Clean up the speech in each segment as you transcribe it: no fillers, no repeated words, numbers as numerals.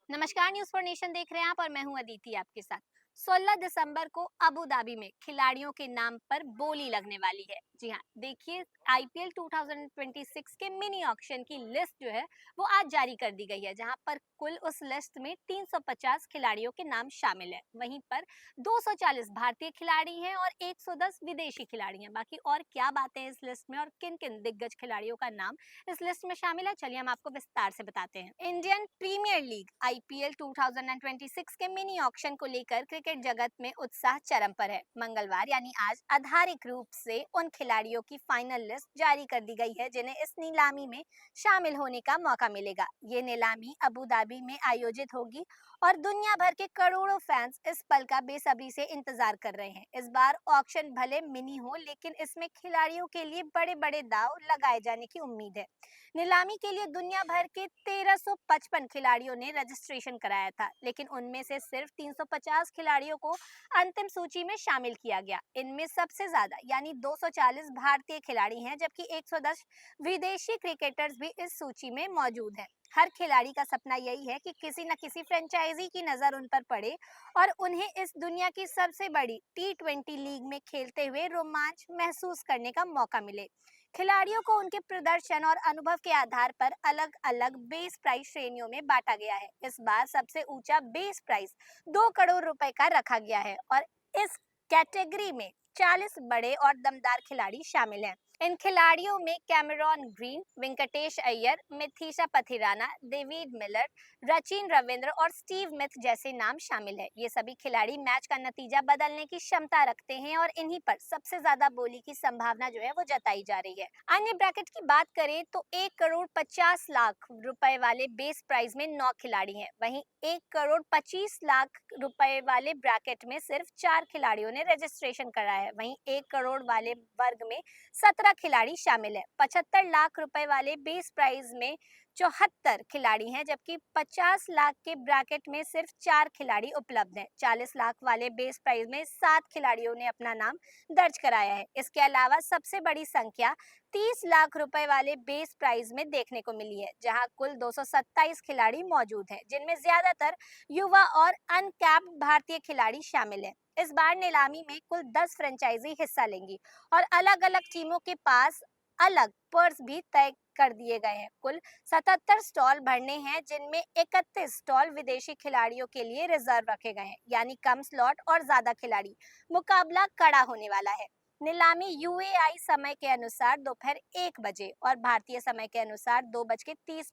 नमस्कार, news for nation देख रहे हैं आप और मैं हूं अदिति आपके साथ। 16 दिसंबर को अबू धाबी में खिलाड़ियों के नाम पर बोली लगने वाली है। जी हाँ, देखिए, आईपीएल 2026 के मिनी ऑक्शन की लिस्ट जो है वो आज जारी कर दी गई है, जहां पर कुल उस लिस्ट में 350 खिलाड़ियों के नाम शामिल है। वहीं पर 240 भारतीय खिलाड़ी हैं और 110 विदेशी खिलाड़ी हैं। बाकी और क्या बातें हैं इस लिस्ट में और किन किन दिग्गज खिलाड़ियों का नाम इस लिस्ट में शामिल है, चलिए हम आपको विस्तार से बताते हैं। इंडियन प्रीमियर लीग आईपीएल 2026 के मिनी ऑक्शन को लेकर क्रिकेट जगत में उत्साह चरम पर है। मंगलवार यानी आज आधिकारिक रूप से उन खिलाड़ियों की फाइनल लिस्ट जारी कर दी गई है जिन्हें इस नीलामी में शामिल होने का मौका मिलेगा। ये नीलामी अबू धाबी में आयोजित होगी और दुनिया भर के करोड़ों फैंस इस पल का बेसब्री से इंतजार कर रहे हैं। इस बार ऑक्शन भले मिनी हो, लेकिन इसमें खिलाड़ियों के लिए बड़े बड़े दांव लगाए जाने की उम्मीद है। नीलामी के लिए दुनिया भर के 1355 खिलाड़ियों ने रजिस्ट्रेशन कराया था, लेकिन उनमें से सिर्फ 350 खिलाड़ियों को अंतिम सूची में शामिल किया गया। इनमें सबसे ज्यादा यानी 240 भारतीय खिलाड़ी हैं, जबकि 110 विदेशी क्रिकेटर्स भी इस सूची में मौजूद हैं। हर खिलाड़ी का सपना यही है कि किसी न किसी फ्रेंचाइजी की नजर उन पर पड़े और उन्हें इस दुनिया की सबसे बड़ी टी20 लीग में खेलते हुए रोमांच महसूस करने का मौका मिले। खिलाड़ियों को उनके प्रदर्शन और अनुभव के आधार पर अलग अलग बेस प्राइस श्रेणियों में बांटा गया है। इस बार सबसे ऊंचा बेस प्राइस 2 करोड़ रुपए का रखा गया है और इस कैटेगरी में 40 बड़े और दमदार खिलाड़ी शामिल हैं। इन खिलाड़ियों में Cameron Green, Venkatesh Iyer, Matheesha Pathirana, David Miller, Rachin Ravindra और स्टीव स्मिथ जैसे नाम शामिल है। ये सभी खिलाड़ी मैच का नतीजा बदलने की क्षमता रखते हैं और इन्हीं पर सबसे ज्यादा बोली की संभावना जो है वो जताई जा रही है। अन्य ब्रैकेट की बात करें तो 1 करोड़ 50 लाख रुपए वाले बेस प्राइज में 9 खिलाड़ी हैं। वहीं 1 करोड़ 25 लाख रुपए वाले ब्रैकेट में सिर्फ 4 खिलाड़ियों ने रजिस्ट्रेशन कराया है। वहीं 1 करोड़ वाले वर्ग में 17 खिलाड़ी शामिल है। 75 लाख रुपए वाले बेस प्राइज में 74 खिलाड़ी हैं, जबकि 50 लाख के ब्रैकेट में सिर्फ 4 खिलाड़ी उपलब्ध हैं। 40 लाख वाले बेस प्राइज में 7 खिलाड़ियों ने अपना नाम दर्ज कराया है। इसके अलावा सबसे बड़ी संख्या 30 लाख रुपए वाले बेस प्राइज में देखने को मिली है, जहां कुल 227 खिलाड़ी मौजूद हैं, जिनमें ज्यादातर युवा और अनकैप्ड भारतीय खिलाड़ी शामिल हैं। इस बार नीलामी में कुल 10 फ्रेंचाइजी हिस्सा लेंगी और अलग अलग टीमों के पास अलग पर्स भी तय कर दिए गए हैं। कुल 77 स्टॉल भरने हैं, जिनमें 31 स्टॉल विदेशी खिलाड़ियों के लिए रिजर्व रखे गए हैं, यानी कम स्लॉट और ज्यादा खिलाड़ी। मुकाबला कड़ा होने वाला है। नीलामी यूएई समय के अनुसार दोपहर 1 बजे और भारतीय समय के अनुसार 2:30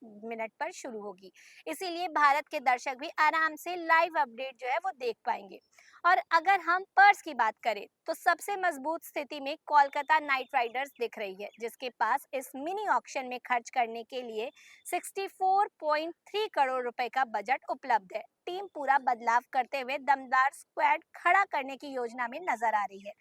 पर शुरू होगी। इसीलिए भारत के दर्शक भी आराम से लाइव अपडेट जो है वो देख पाएंगे। और अगर हम पर्स की बात करें तो सबसे मजबूत स्थिति में कोलकाता नाइट राइडर्स दिख रही है, जिसके पास इस मिनी ऑक्शन में खर्च करने के लिए 64.3 करोड़ रुपए का बजट उपलब्ध है। टीम पूरा बदलाव करते हुए दमदार स्क्वाड खड़ा करने की योजना में नजर आ रही है।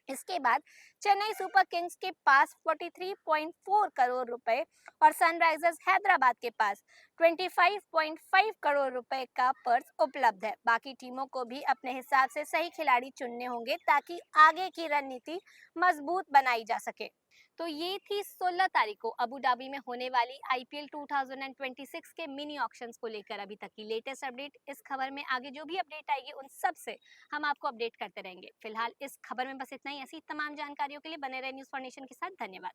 इसके बाद चेन्नई सुपर किंग्स के पास 43.4 करोड़ रुपए और सनराइजर्स हैदराबाद के पास 25.5 करोड़ रुपए का पर्स उपलब्ध है। बाकी टीमों को भी अपने हिसाब से सही खिलाड़ी चुनने होंगे ताकि आगे की रणनीति मजबूत बनाई जा सके। तो ये थी 16 तारीख को अबू धाबी में होने वाली आईपीएल 2026 के मिनी ऑक्शंस को लेकर अभी तक की लेटेस्ट अपडेट। इस खबर में आगे जो भी अपडेट आएगी उन सब से हम आपको अपडेट करते रहेंगे। फिलहाल इस खबर में बस इतना ही। ऐसी तमाम जानकारियों के लिए बने रहे न्यूज फॉर नेशन के साथ। धन्यवाद।